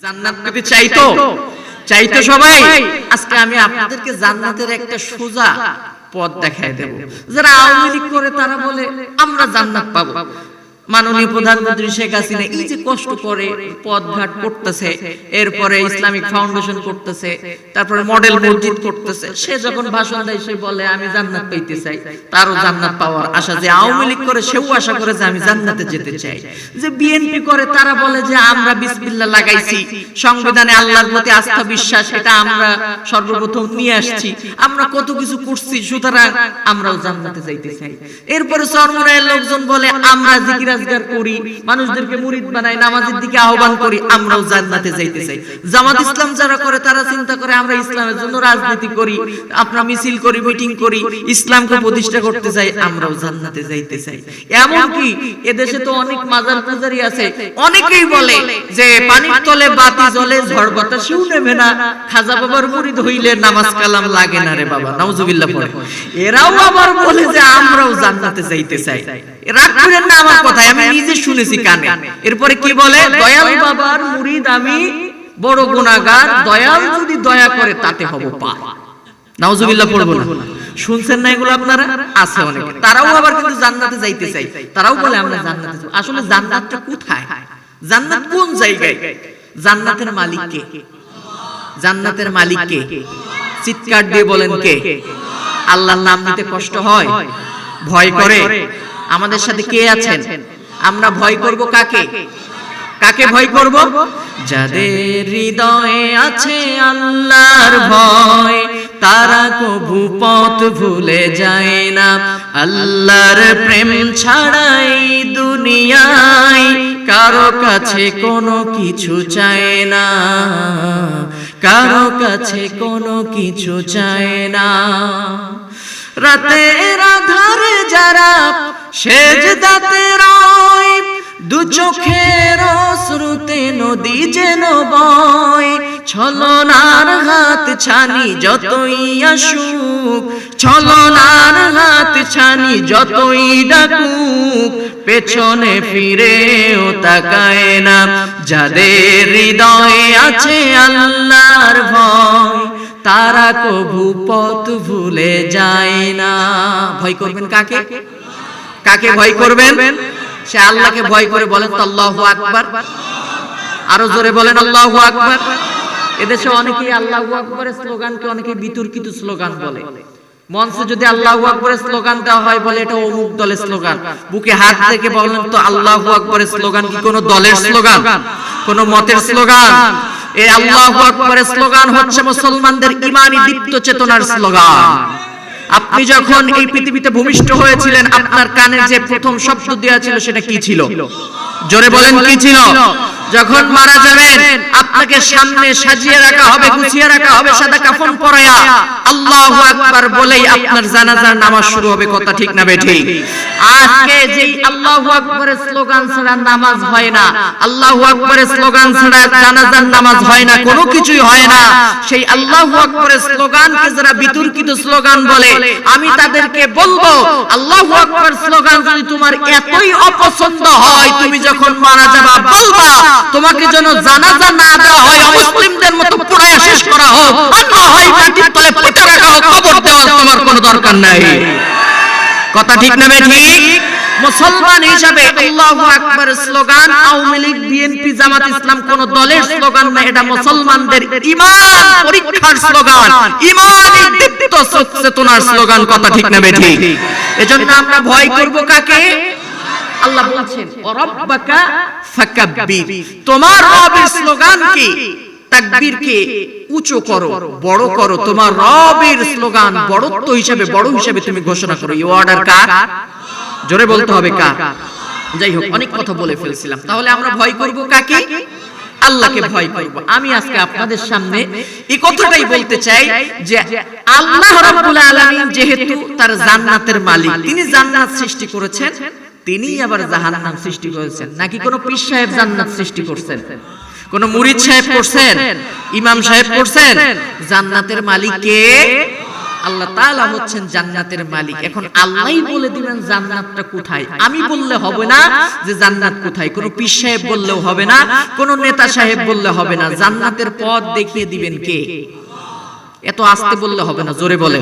জান্নাত পেতে চাইতো সবাই। আজকে আমি আপনাদেরকে জান্নাতের একটা সোজা পথ দেখায় দেব। যারা আওয়ামী লীগ করে তারা বলে আমরা জান্নাত পাবো। মাননীয় প্রধানমন্ত্রী শেখ হাসিনা এই যে কষ্ট করে পথঘাট করতেছে, এরপরে ইসলামিক ফাউন্ডেশন করতেছে, তারপরে মডেল মসজিদ করতেছে, সে যখন ভাষণ দেয় সে বলে আমি জান্নাত পাইতে চাই, তারও জান্নাত পাওয়ার আশা। যে আওয়ামী লীগ করে সেও আশা করে যে আমি জান্নাতে যেতে চাই। যে বিএনপি করে তারা বলে যে আমরা বিসমিল্লাহ লাগাইছি, সংবিধানে আল্লাহর প্রতি আস্থা বিশ্বাস এটা আমরা সর্বপ্রথম নিয়ে আসছি, আমরা কত কিছু করছি, সুতরাং আমরাও জান্নাতে যাইতে চাই। এরপরে চরমরায়ের লোকজন বলে আমরা জিকির আজগার করি, মানুষদেরকে মুরিদ বানাই, নামাজের দিকে আহ্বান করি, আমরাও জান্নাতে যাইতে চাই। জামাত ইসলাম যারা করে তারা চিন্তা করে আমরা ইসলামের জন্য রাজনীতি করি, আমরা মিছিল করি, মিটিং করি, ইসলামকে প্রতিষ্ঠা করতে চাই, আমরাও জান্নাতে যাইতে চাই। এমনকি এদেশে তো অনেক মাজার পূজারি আছে, অনেকেই বলে যে পানির তলে বাতি জ্বলে ঝড় বাতাসেও নেবে না, খাজা বাবার মুরিদ হইলে নামাজ কালাম লাগে না রে বাবা, নাউজুবিল্লাহ পড়ে। এরাও আবার বলে যে আমরাও জান্নাতে যাইতে চাই। রাগ করেন না আমার কথায়, আমি নিজে শুনেছি কানে। এরপরে কি বলে, দয়াল বাবার মুরিদ আমি বড় গুনাহগার, দয়াল যদি দয়া করে তাতে হব পার। নাউজুবিল্লাহ পড়বো না। শুনছেন না এগুলো আপনারা? আছে অনেকে, তারাও আবার কিন্তু জান্নাতে যাইতে চাই, তারাও বলে আমরা জান্নাতে যাব। আসলে জান্নাতটা কোথায়? জান্নাত কোন জায়গায়? জান্নাতের মালিক কে? জান্নাতের মালিক কে? চিৎকার দিয়ে বলেন কে? আল্লাহর নাম নিতে কষ্ট হয়, ভয় করে? আমাদের সাথে কে আছেন? আমরা ভয় করব কাকে? কাকে ভয় করব? যাদের হৃদয়ে আছে আল্লাহর ভয়, তারা কভু পথ ভুলে যায় না। আল্লাহর প্রেম ছাড়াই দুনিয়ায় কারো কাছে কোনো কিছু চায় না, কারো কাছে কোনো কিছু চায় না। রাতের আধারে যারা সেজদাতে রয়, দু চোখের অশ্রুতে নদী যেন বয়, ছলনার হাত ছানি যতই আসুক, ছলনার হাত ছানি যতই ডাকুক, পেছনে ফিরেও তাকায় না। যাদের হৃদয়ে আছে আল্লাহর ভয়, তারা কভু পথ ভুলে যায় না। ভয় করবেন কাকে? কাকে ভয় করবেন? সে আল্লাহকে ভয় করে। বলেন তো আল্লাহু আকবার। আরো জোরে বলেন আল্লাহু আকবার। এদেশে অনেকেই আল্লাহু আকবারের স্লোগানকে অনেকে বিতর্কিত স্লোগান বলে। মঞ্চে যদি আল্লাহু আকবারের স্লোগান দেওয়া হয় বলে এটা অমুক দলের স্লোগান। বুকে হাত থেকে বলেন তো আল্লাহু আকবারের স্লোগান কি কোনো দলের স্লোগান, কোনো মতের স্লোগান? এই আল্লাহু আকবারের স্লোগান হচ্ছে মুসলমানদের ঈমানি দীপ্ত চেতনার স্লোগান। আপনি যখন এই পৃথিবীতে ভূমিষ্ঠ হয়েছিলেন, আপনার কানে যে প্রথম শব্দ দেওয়া ছিল সেটা কি ছিল? জোরে বলেন কি ছিল? যখন মারা যাবেন আপনাকে সামনে সাজিয়ে রাখা হবে, গুছিয়ে রাখা হবে সাদা কাফন পরায়া, আল্লাহু আকবার বলেই আপনার জানাজার নামাজ শুরু হবে। কথা ঠিক না বেঠিক? আজকে যেই আল্লাহু আকবারের স্লোগান ছাড়া নামাজ হয় না, আল্লাহু আকবারের স্লোগান ছাড়া জানাজার নামাজ হয় না, কোনো কিছুই হয় না, সেই আল্লাহু আকবারের স্লোগানকে যারা বিতর্কিত স্লোগান বলে, আমি তাদেরকে বলবো আল্লাহু আকবার স্লোগান যদি তোমার এতই অপছন্দ হয়, তুমি যখন মারা যাবা বলবা তোমাকে যেন জানাজা না দেওয়া হয়, অমুসলিমদের মতো পুড়ায়া শেষ করা হোক, আর না হয় মাটির তলে পুঁতে রাখা হোক, কবর দেওয়ার তোমার কোনো দরকার নাই। কথা ঠিক না ঠিক? মুসলমান হিসাবে আল্লাহু আকবার স্লোগান আওয়ামী লীগ, বিএনপি, জামাত ইসলাম কোন দলের স্লোগান না, এটা মুসলমানদের ঈমান পরীক্ষার স্লোগান, ঈমানি দীপ্ত চেতনার স্লোগান। কথা ঠিক না ঠিক? এজন্য আমরা ভয় করব কাকে? আল্লাহ বলছেন ওয়ারাব্বাকা ফাকাব্বির, তোমার রবের স্লোগান কি? তাকবীরকে উঁচু করো, বড় করো, তোমার রবের স্লোগান বড়ত্ব হিসাবে, বড় হিসাবে তুমি ঘোষণা করো। এই অর্ডার কার? জোরে বলতে হবে কার? যাই হোক, অনেক কথা বলে ফেলছিলাম। তাহলে আমরা ভয় করব কাকে? আল্লাহকে ভয় করব। আমি আজকে আপনাদের সামনে এই কথাটাই বলতে চাই যে আল্লাহ রাব্বুল আলামিন যেহেতু তার জান্নাতের মালিক, তিনি জান্নাত সৃষ্টি করেছেন, তিনি আবার জাহান্নাম সৃষ্টি করেছেন। নাকি কোন পীর সাহেব জান্নাত সৃষ্টি করছেন? কোন মুরিদ সাহেব করছেন? ইমাম সাহেব করছেন? জান্নাতের মালিক কে? আল্লাহ তাআলা হচ্ছেন জান্নাতের মালিক। এখন আল্লাহই বলে দিবেন জান্নাতটা কোথায়। আমি বললে হবে না যে জান্নাত কোথায়, কোন পীর সাহেব বললেও হবে না, কোন নেতা সাহেব বললে হবে না। জান্নাতের পথ দেখিয়ে দিবেন কে? এত আস্তে বললে হবে না, জোরে বলে।